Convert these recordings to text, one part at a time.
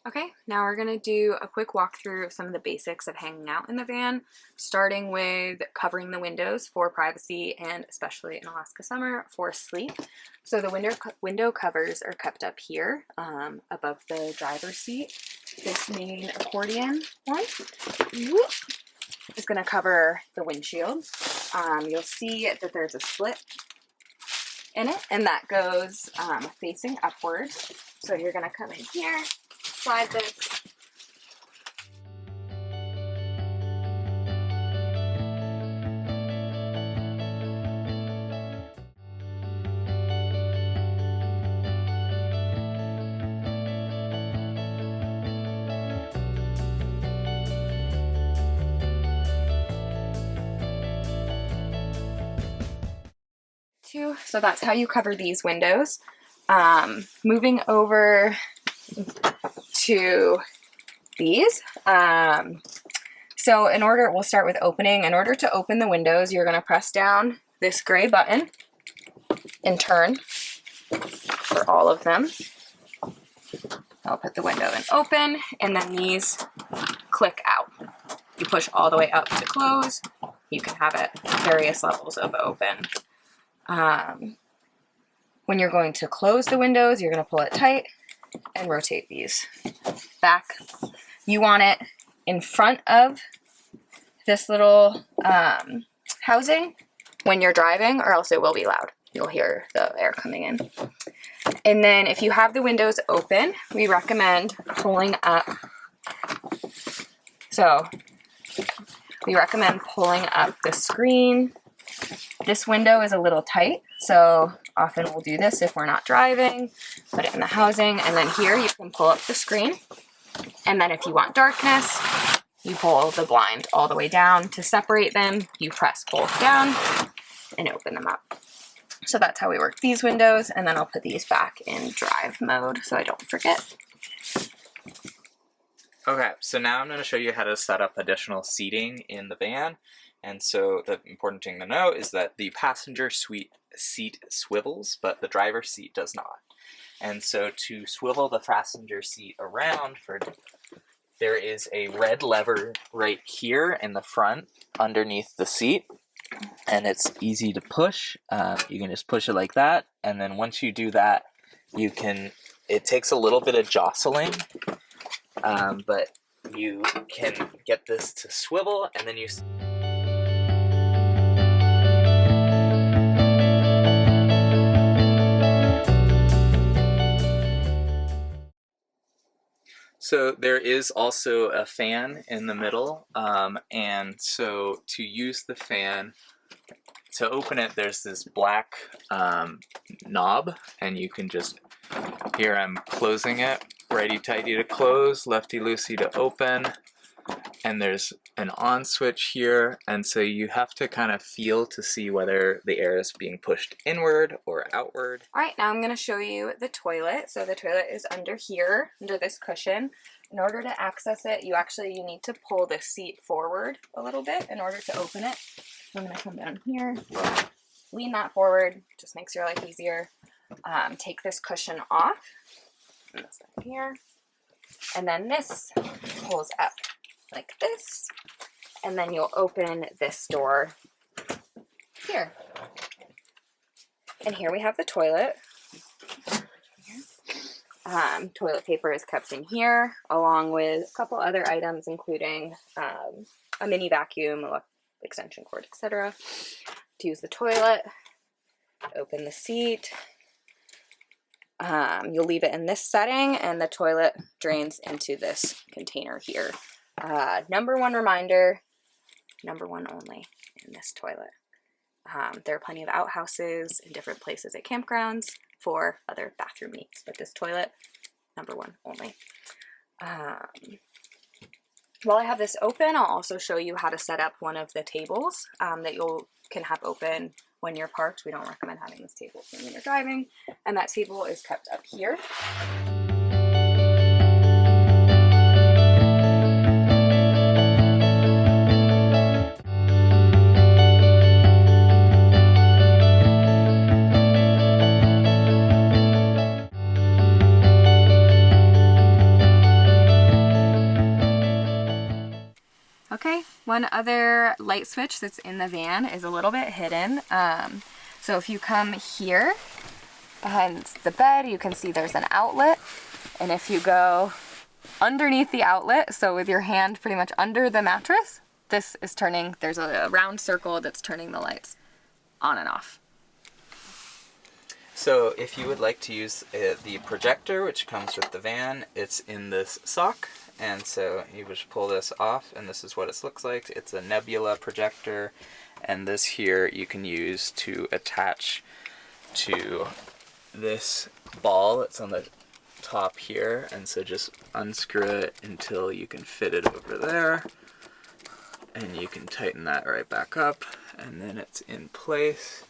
Okay, now we're gonna do a quick walkthrough of some of the basics of hanging out in the van, starting with covering the windows for privacy and especially in Alaska summer for sleep. So the window covers are kept up here above the driver's seat. This main accordion one is gonna cover the windshield. You'll see that there's a split in it and that goes facing upward. So you're gonna come in here, slide this. So that's how you cover these windows. Moving over to these. So we'll start with opening. In order to open the windows, you're going to press down this gray button and turn for all of them. I'll put the window in open, and then these click out. You push all the way up to close. You can have it various levels of open. When you're going to close the windows, you're going to pull it tight and rotate these back. You want it in front of this little housing when you're driving, or else it will be loud. You'll hear the air coming in. And then if you have the windows open, we recommend pulling up. So we recommend pulling up the screen. This window is a little tight, so often we'll do this if we're not driving, put it in the housing, and then here you can pull up the screen. And then if you want darkness, you pull the blind all the way down. To separate them, you press both down and open them up. So that's how we work these windows, and then I'll put these back in drive mode so I don't forget. Okay, so now I'm going to show you how to set up additional seating in the van. And so the important thing to know is that the passenger seat swivels, but the driver's seat does not. And so to swivel the passenger seat around, there is a red lever right here in the front underneath the seat. And it's easy to push. You can just push it like that. And then once you do that, it takes a little bit of jostling, but you can get this to swivel, and then So there is also a fan in the middle, and so to use the fan, to open it, there's this black knob, and you can just, here I'm closing it, righty-tighty to close, lefty-loosey to open, and there's an on switch here, and so you have to kind of feel to see whether the air is being pushed inward or outward. All right, now I'm going to show you the toilet. So the toilet is under here, under this cushion. In order to access it, you need to pull the seat forward a little bit in order to open it. So I'm going to come down here, lean that forward, just makes your life easier. Take this cushion off, here, and then this pulls up like this, and then you'll open this door here. And here we have the toilet. Toilet paper is kept in here, along with a couple other items, including a mini vacuum, extension cord, etc. To use the toilet, open the seat. You'll leave it in this setting, and the toilet drains into this container here. Number one reminder, number one only in this toilet. There are plenty of outhouses in different places at campgrounds for other bathroom needs, but this toilet, number one only. While I have this open, I'll also show you how to set up one of the tables that can have open when you're parked. We don't recommend having this table when you're driving, and that table is kept up here. Okay, one other light switch that's in the van is a little bit hidden. So if you come here behind the bed, you can see there's an outlet. And if you go underneath the outlet, so with your hand pretty much under the mattress, this is turning, there's a round circle that's turning the lights on and off. So if you would like to use the projector, which comes with the van, it's in this sock. And so you just pull this off, and this is what it looks like. It's a nebula projector, and this here you can use to attach to this ball that's on the top here. And so just unscrew it until you can fit it over there, and you can tighten that right back up, and then it's in place.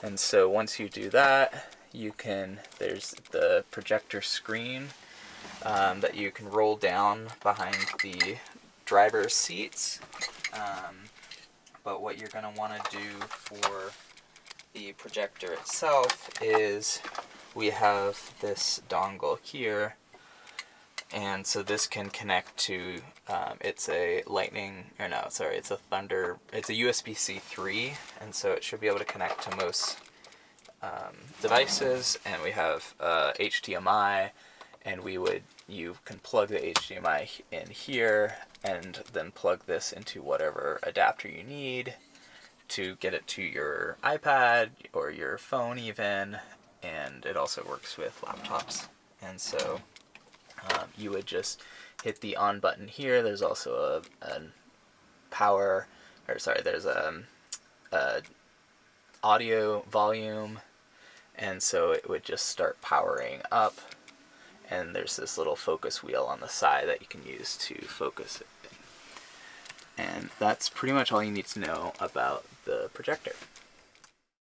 And so once you do that, you can, there's the projector screen that you can roll down behind the driver's seats. But what you're going to want to do for the projector itself is we have this dongle here, and so this can connect to, it's a lightning, or no, sorry, it's a thunder, it's a USB-C 3, and so it should be able to connect to most devices. And we have HDMI, and you can plug the HDMI in here, and then plug this into whatever adapter you need to get it to your iPad or your phone even, and it also works with laptops. And so you would just hit the on button here. There's also a power, or sorry, there's a audio volume, and so it would just start powering up, and there's this little focus wheel on the side that you can use to focus it. And that's pretty much all you need to know about the projector.